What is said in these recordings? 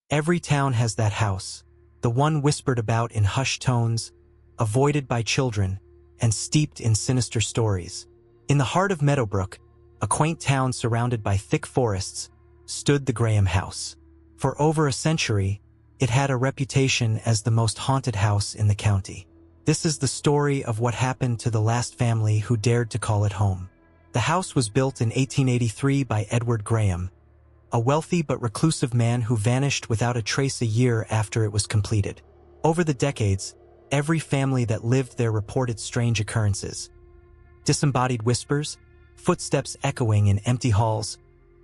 Every town has that house, the one whispered about in hushed tones, avoided by children, and steeped in sinister stories. In the heart of Meadowbrook, a quaint town surrounded by thick forests, stood the Graham house. For over a century, it had a reputation as the most haunted house in the county. This is the story of what happened to the last family who dared to call it home. The house was built in 1883 by Edward Graham, a wealthy but reclusive man who vanished without a trace a year after it was completed. Over the decades, every family that lived there reported strange occurrences. Disembodied whispers, footsteps echoing in empty halls,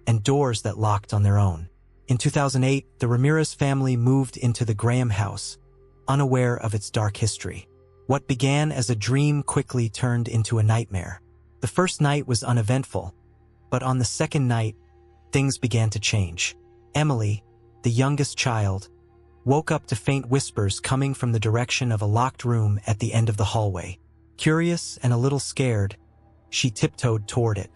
and doors that locked on their own. In 2008, the Ramirez family moved into the Graham house, unaware of its dark history. What began as a dream quickly turned into a nightmare. The first night was uneventful, but on the second night, things began to change. Emily, the youngest child, woke up to faint whispers coming from the direction of a locked room at the end of the hallway. Curious and a little scared, she tiptoed toward it.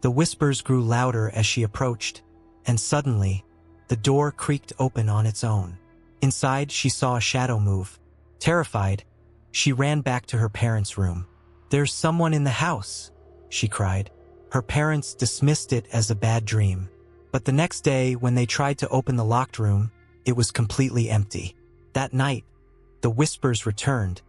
The whispers grew louder as she approached, and suddenly, the door creaked open on its own. Inside, she saw a shadow move. Terrified, she ran back to her parents' room. "There's someone in the house," she cried. Her parents dismissed it as a bad dream. But the next day, when they tried to open the locked room, it was completely empty. That night, the whispers returned,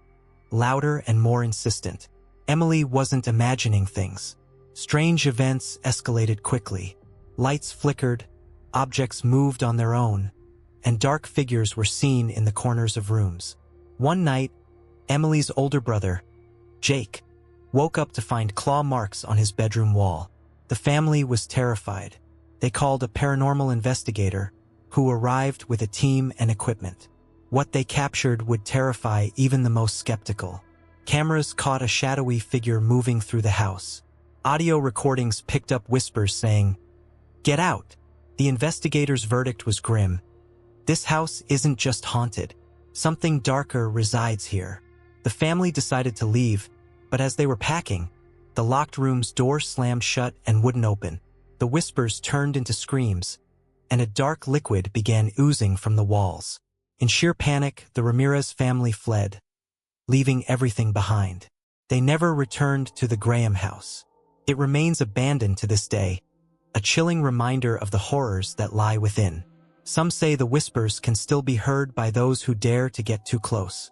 louder and more insistent. Emily wasn't imagining things. Strange events escalated quickly. Lights flickered, objects moved on their own, and dark figures were seen in the corners of rooms. One night, Emily's older brother, Jake, woke up to find claw marks on his bedroom wall. The family was terrified. They called a paranormal investigator, who arrived with a team and equipment. What they captured would terrify even the most skeptical. Cameras caught a shadowy figure moving through the house. Audio recordings picked up whispers saying, "Get out." The investigator's verdict was grim. This house isn't just haunted. Something darker resides here. The family decided to leave, but as they were packing, the locked room's door slammed shut and wouldn't open. The whispers turned into screams, and a dark liquid began oozing from the walls. In sheer panic, the Ramirez family fled, leaving everything behind. They never returned to the Graham house. It remains abandoned to this day, a chilling reminder of the horrors that lie within. Some say the whispers can still be heard by those who dare to get too close.